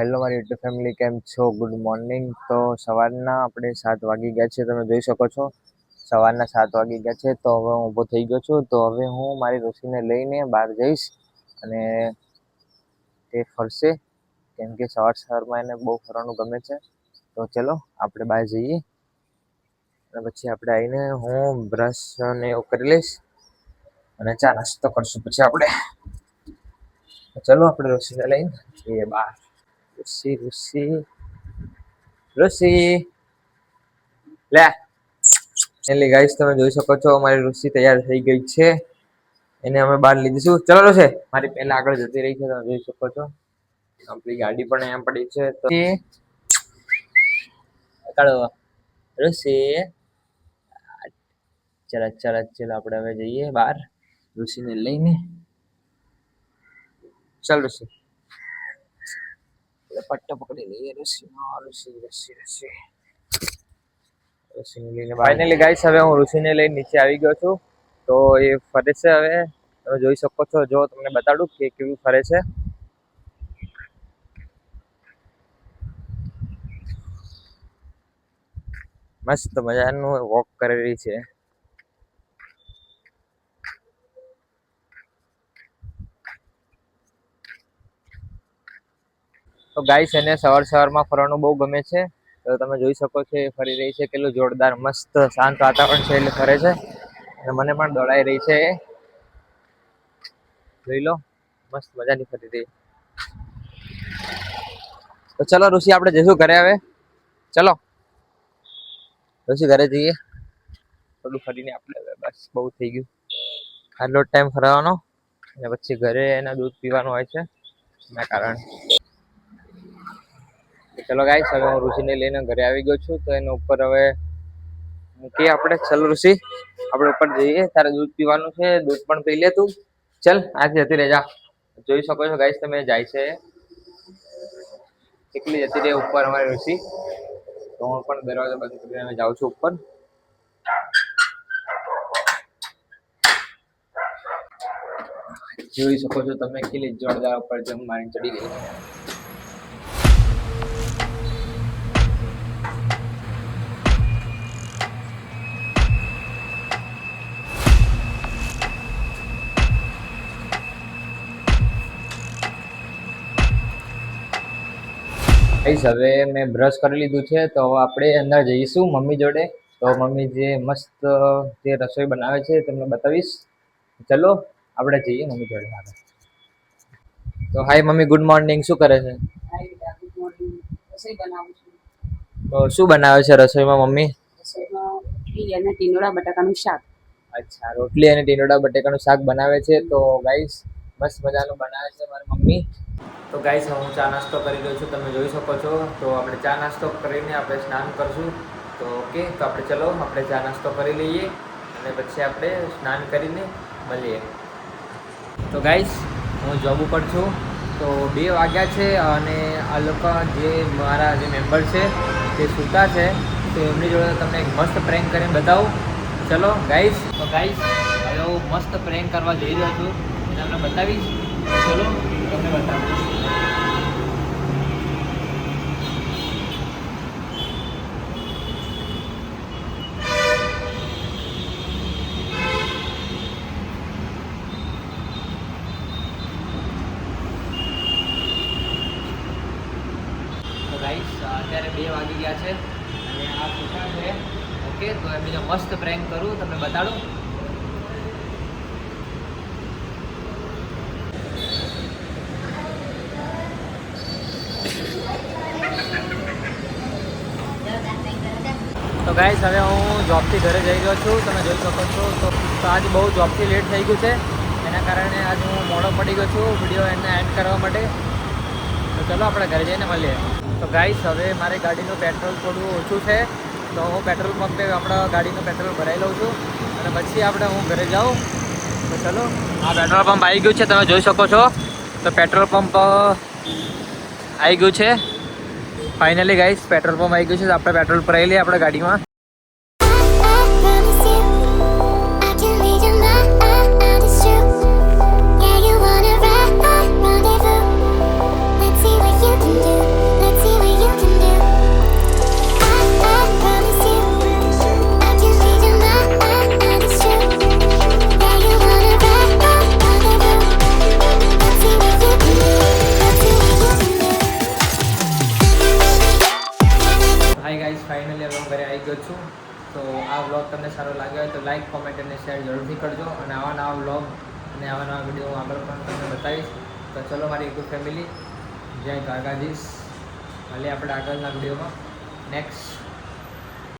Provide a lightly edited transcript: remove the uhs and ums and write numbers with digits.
Hello મારી YouTube family, કેમ છો? Good morning. તો સવારના આપણે 7 વાગી ગયા છે, તમે જોઈ શકો છો. સવારના 7 વાગી ગયા છે. તો હવે હું ઊભો થઈ ગયો છું. તો હવે હું મારી ઋષિને લઈને બહાર જઈશ અને તે ફરશે, કેમ કે સવારમાં એને બહુ ફરવાનું ગમે છે. તો ચલો આપણે બહાર જઈએ અને પછી આપણે આવીને હું બ્રશ ને એવું કરી લઈશ અને ચા નાસ્તો કરશું. પછી આપણે ચલો આપણે ઋષિને લઈને જઈએ બહાર. ઋષિ લે એટલે ગાઈસ તમે જોઈ શકો છો, અમારી ઋષિ તૈયાર થઈ ગઈ છે. એને અમે બહાર લીધીશું. ચલો ઋષિ, મારી પહેલા આગળ જતી રહી છે, તમે જોઈ શકો છો. આપણી ગાડી પણ અહીંયા પડી છે. તો ઋષિ ચલો આપણે હવે જઈએ બહાર ઋષિને લઈને. ચાલ ઋષિ, પટ્ટો પકડી લઈએ ઋષિ. ફાઇનલી ગાઈસ હવે હું ઋષિને લઈને નીચે આવી ગયો છું. તો એ ફરે છે. હવે તમે જોઈ શકો છો. જો તમને બતાડું કે કેવું ફરે છે. મસ્ત મજાનું વોક કરી રહી છે. તો ગાઈસ એને સવારમાં ફરવાનું બહુ ગમે છે. તો તમે જોઈ શકો છો એ ફરી રહી છે. કેટલું જોરદાર મસ્ત શાંત વાતાવરણ છે એટલે ફરે છે. અને મને પણ દોડાઈ રહી છે. જોઈ લો, મસ્ત મજાની ફરી રહી. તો ચલો ઋષિ, આપણે જઈશું ઘરે. હવે ચલો ઋષિ, ઘરે જઈએ. થોડું ફરીને આપણે બસ બહુ થઈ ગયું. આટલો ટાઈમ ફરવાનો અને પછી ઘરે એના દૂધ પીવાનું હોય છે, એના કારણે. ચલો ગાઈસ, હવે હું ઋષિને લઈને ઘરે આવી ગયો છું. તો એના ઉપર હવે મૂકીએ આપણે. ચલો ઋષિ, આપણે ઉપર જઈએ. તારે દૂધ પીવાનું છે, દૂધ પણ પી લે તું. ચલ આથી જતી રહેજા. જોઈ શકો છો ગાઈસ તમે, જાય છે એકલી જતી રહી ઉપર અમારી ઋષિ. તો હું પણ દરવાજો બંધ કરીને જાઉં છું ઉપર. જોઈ શકો છો તમે, કેટલી જોરદાર ઉપર જમ મારીને ચડી ગઈ. હવે મેં બ્રશ કરી લીધું છે. તો હવે આપણે અંદર જઈશું મમ્મી જોડે. તો મમ્મી જે મસ્ત જે રસોઈ બનાવે છે તમને બતાવીશ. ચલો આપણે જઈએ મમ્મી જોડે. તો હાય મમ્મી, ગુડ મોર્નિંગ. શું કરે છે? તો શું બનાવે છે રસોઈમાં મમ્મી? રોટલી અને ટીંડોળા બટાકાનું શાક. અચ્છા, રોટલી અને ટીંડોળા બટાકાનું શાક બનાવે છે. તો ગાઈસ મસ્ત મજાનું બનાવે છે મારી મમ્મી. તો ગાઈસ હું ચા નાસ્તો કરી રહ્યો છું, તમે જોઈ શકો છો. તો આપણે ચા નાસ્તો કરીને આપણે સ્નાન કરશું. તો ઓકે, તો આપણે ચલો આપણે ચા નાસ્તો કરી લઈએ અને પછી આપણે સ્નાન કરીને મળીએ. તો ગાઈસ હું જોબ ઉપર છું. તો 2 વાગ્યા છે અને આ લોકો જે મારા જે મેમ્બર છે તે સૂતા છે. તો એમની જોડે તમને એક મસ્ત પ્રેન્ક કરીને બતાવું. ચલો ગાઈસ. તો ગાઈસ હવે હું મસ્ત પ્રેન્ક કરવા જઈ રહ્યો છું, એ તમને બતાવીશ. ચલો તમને બતાવીશ. ગાઈસ અત્યારે 2 વાગી ગયા છે અને આ સૂતા છે. ઓકે, તો એમની જો મસ્ત પ્રેન્ક કરું, તમને બતાડું. તો ગાઈસ હવે હું જોબથી ઘરે જઈ રહ્યો છું, તમે જોઈ શકો છો. તો આજ બહુ જોબથી લેટ થઈ ગયું છે, એના કારણે આજ હું મોડો પડી ગયો છું વિડીયો એને એન્ડ કરવા માટે. તો ચલો આપણે ઘરે જઈને મળીએ. તો ગાઈસ હવે મારી ગાડીનું પેટ્રોલ થોડું ઓછું છે. તો હું પેટ્રોલ પંપે આપણા ગાડીનું પેટ્રોલ ભરાઈ લઉં છું અને પછી આપણે હું ઘરે જાઉં. તો ચલો, આ પેટ્રોલ પંપ આવી ગયું છે, તમે જોઈ શકો છો. તો પેટ્રોલ પંપ આવી ગયું છે. ફાઇનલી ગાઈસ પેટ્રોલ પંપ આવી ગયું છે. તો આપણે પેટ્રોલ ભરાઈ લઈએ આપણા ગાડીમાં. Yeah, you wanna ride, rendezvous. Let's see what you can do. મળીશું. તો આ વ્લોગ તમને સારો લાગ્યો હોય તો લાઈક, કોમેન્ટ અને શેર જરૂરથી કરજો. અને આવા નવા વ્લોગ અને આવા નવા વિડીયો આગળ પણ તમને બતાવીશ. તો ચલો મારી યુટ્યુબ ફેમિલી, જય દ્વારકાધીશ. મળીએ આપણે આગળના વિડીયોમાં નેક્સ્ટ